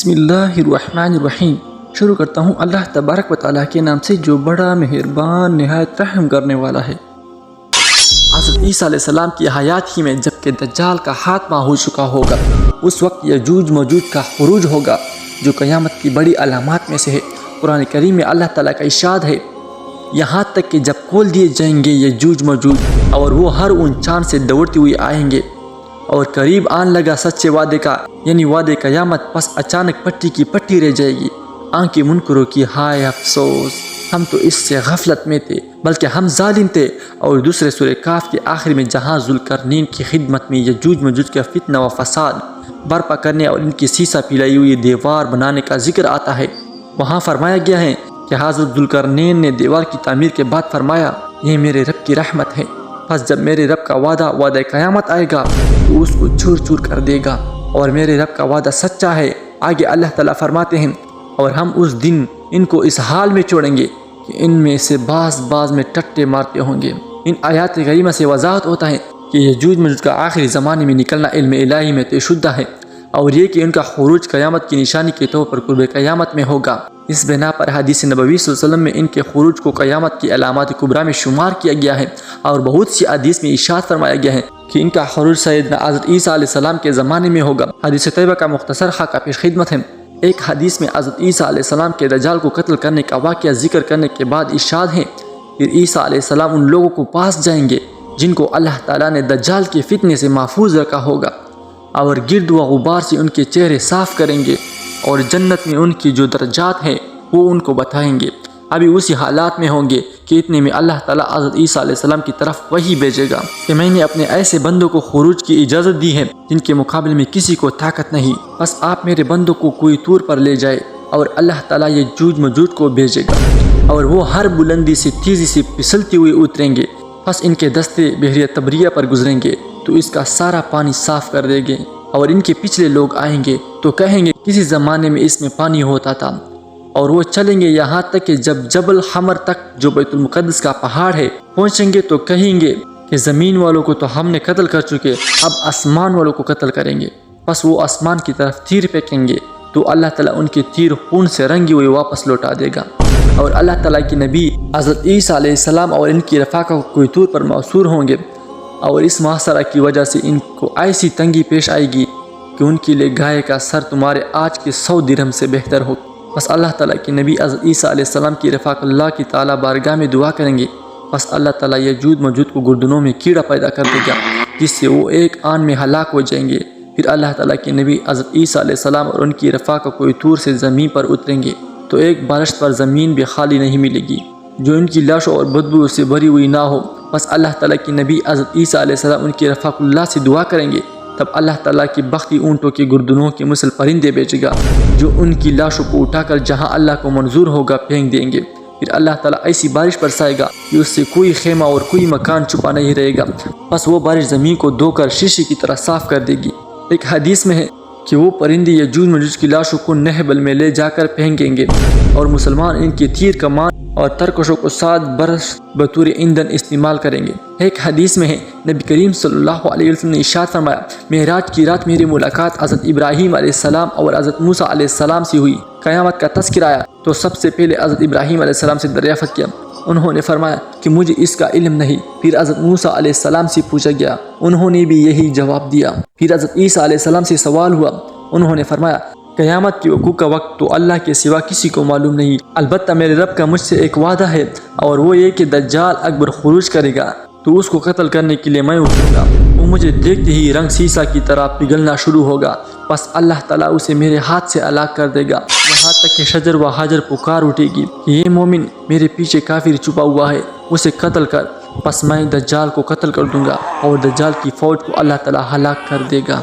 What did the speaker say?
بسم اللہ الرحمن الرحیم۔ شروع کرتا ہوں اللہ تبارک و تعالیٰ کے نام سے جو بڑا مہربان نہایت رحم کرنے والا ہے۔ حضرت عیسیٰ علیہ السلام کی حیات ہی میں جب کہ دجال کا خاتمہ ہو چکا ہوگا، اس وقت یجوج مجوج کا خروج ہوگا جو قیامت کی بڑی علامات میں سے ہے۔ قرآن کریم میں اللہ تعالیٰ کا ارشاد ہے، یہاں تک کہ جب کھول دیے جائیں گے یجوج مجوج اور وہ ہر اون چاند سے دوڑتے ہوئے آئیں گے اور قریب آن لگا سچے وعدے کا یعنی وعدے قیامت، پس اچانک پٹی کی پٹی رہ جائے گی۔ آنکھیں منکروں کی ہائے افسوس، ہم تو اس سے غفلت میں تھے بلکہ ہم ظالم تھے۔ اور دوسرے سورہ کاف کے آخر میں جہاں ذوالقرنین کی خدمت میں یجوج مجوج کا فتنہ و فساد برپا کرنے اور ان کی سیسہ پلائی ہوئی دیوار بنانے کا ذکر آتا ہے، وہاں فرمایا گیا ہے کہ حضرت ذوالقرنین نے دیوار کی تعمیر کے بعد فرمایا، یہ میرے رب کی رحمت ہے، پس جب میرے رب کا وعدہ قیامت آئے گا تو اس کو چور چور کر دے گا، اور میرے رب کا وعدہ سچا ہے۔ آگے اللہ تعالیٰ فرماتے ہیں، اور ہم اس دن ان کو اس حال میں چھوڑیں گے کہ ان میں سے بعض میں ٹٹے مارتے ہوں گے۔ ان آیات کریمہ سے وضاحت ہوتا ہے کہ یجوج مجوج کا آخری زمانے میں نکلنا علم الہی میں طے شدہ ہے، اور یہ کہ ان کا خروج قیامت کی نشانی کے طور پر قرب قیامت میں ہوگا۔ اس بنا پر حدیث نبوی صلی اللہ علیہ وسلم میں ان کے خروج کو قیامت کی علامات کبریٰ میں شمار کیا گیا ہے، اور بہت سی حدیث میں ارشاد فرمایا گیا ہے کہ ان کا خروج سیدنا حضرت عیسیٰ علیہ السلام کے زمانے میں ہوگا۔ حدیث طیبہ کا مختصر خاکہ پیش خدمت ہے۔ ایک حدیث میں حضرت عیسیٰ علیہ السلام کے دجال کو قتل کرنے کا واقعہ ذکر کرنے کے بعد ارشاد ہے، پھر عیسیٰ علیہ السلام ان لوگوں کو پاس جائیں گے جن کو اللہ تعالیٰ نے دجال کے فتنے سے محفوظ رکھا ہوگا، اور گرد و غبار سے ان کے چہرے صاف کریں گے، اور جنت میں ان کی جو درجات ہیں وہ ان کو بتائیں گے۔ ابھی اسی حالات میں ہوں گے کہ اتنے میں اللہ تعالیٰ حضرت عیسیٰ علیہ السلام کی طرف وحی بھیجے گا کہ میں نے اپنے ایسے بندوں کو خروج کی اجازت دی ہے جن کے مقابلے میں کسی کو طاقت نہیں، بس آپ میرے بندوں کو کوئی طور پر لے جائے، اور اللہ تعالیٰ یجوج مجوج کو بھیجے گا، اور وہ ہر بلندی سے تیزی سے پھسلتے ہوئے اتریں گے، بس ان کے دستے بحیرہ تبریہ پر گزریں گے تو اس کا سارا پانی صاف کر دیں گے، اور ان کے پچھلے لوگ آئیں گے تو کہیں گے کسی زمانے میں اس میں پانی ہوتا تھا، اور وہ چلیں گے یہاں تک کہ جب جبل حمر تک جو بیت المقدس کا پہاڑ ہے پہنچیں گے تو کہیں گے کہ زمین والوں کو تو ہم نے قتل کر چکے، اب آسمان والوں کو قتل کریں گے، پس وہ آسمان کی طرف تیر پھینکیں گے تو اللہ تعالیٰ ان کے تیر خون سے رنگے ہوئے واپس لوٹا دے گا، اور اللہ تعالیٰ کی نبی حضرت عیسیٰ علیہ السلام اور ان کی رفاقہ کو کوئی طور پر معصور ہوں گے، اور اس محاصرہ کی وجہ سے ان کو ایسی تنگی پیش آئے گی کہ ان کے لیے گائے کا سر تمہارے آج کے 100 درہم سے بہتر ہو۔ بس اللہ تعالیٰ کی نبی حضرت عیسیٰ علیہ السلام کی رفاق اللہ کی تعالیٰ بارگاہ میں دعا کریں گے، بس اللہ تعالیٰ یجوج مجوج کو گردنوں میں کیڑا پیدا کر دے گا جس سے وہ ایک آن میں ہلاک ہو جائیں گے۔ پھر اللہ تعالیٰ کے نبی حضرت عیسیٰ علیہ السلام اور ان کی رفاقہ کوئی طور سے زمین پر اتریں گے تو ایک بارش پر زمین بھی خالی نہیں ملے گی جو ان کی لاشوں اور بدبو سے بھری ہوئی نہ ہو۔ بس اللہ تعالیٰ کی نبی حضرت عیسیٰ علیہ السلام ان کی رفاق اللہ سے دعا کریں گے، تب اللہ تعالیٰ کی بختی اونٹوں کے گردنوں کے مثل پرندے بھیجے گا جو ان کی لاشوں کو اٹھا کر جہاں اللہ کو منظور ہوگا پھینک دیں گے۔ پھر اللہ تعالیٰ ایسی بارش برسائے گا کہ اس سے کوئی خیمہ اور کوئی مکان چھپا نہیں رہے گا، بس وہ بارش زمین کو دھو کر شیشے کی طرح صاف کر دے گی۔ ایک حدیث میں ہے کہ وہ پرندے یجوج مجوج کی لاشوں کو نہبل میں لے جا کر پھینکیں گے، اور مسلمان ان کے تیر کمان اور ترکشوں کو 7 برس بطور ایندھن استعمال کریں گے۔ ایک حدیث میں ہے نبی کریم صلی اللہ علیہ وسلم نے ارشاد فرمایا، معراج کی رات میری ملاقات حضرت ابراہیم علیہ السلام اور حضرت موسیٰ علیہ السلام سے ہوئی۔ قیامت کا تذکرہ آیا تو سب سے پہلے حضرت ابراہیم علیہ السلام سے دریافت کیا، انہوں نے فرمایا کہ مجھے اس کا علم نہیں۔ پھر حضرت موسیٰ علیہ السلام سے پوچھا گیا، انہوں نے بھی یہی جواب دیا۔ پھر حضرت عیسیٰ علیہ السلام سے سوال ہوا، انہوں نے فرمایا قیامت کے وقوع کا وقت تو اللہ کے سوا کسی کو معلوم نہیں، البتہ میرے رب کا مجھ سے ایک وعدہ ہے، اور وہ یہ کہ دجال اکبر خروج کرے گا تو اس کو قتل کرنے کے لیے میں اتروں گا، وہ مجھے دیکھتے ہی رنگ سیسہ کی طرح پگھلنا شروع ہوگا، بس اللہ تعالیٰ اسے میرے ہاتھ سے ہلاک کر دے گا، یہاں تک کہ شجر و حجر پکار اٹھے گی کہ یہ مومن میرے پیچھے کافر چھپا ہوا ہے، اسے قتل کر، پس میں دجال کو قتل کر دوں گا، اور دجال کی فوج کو اللہ تعالیٰ ہلاک کر دے گا۔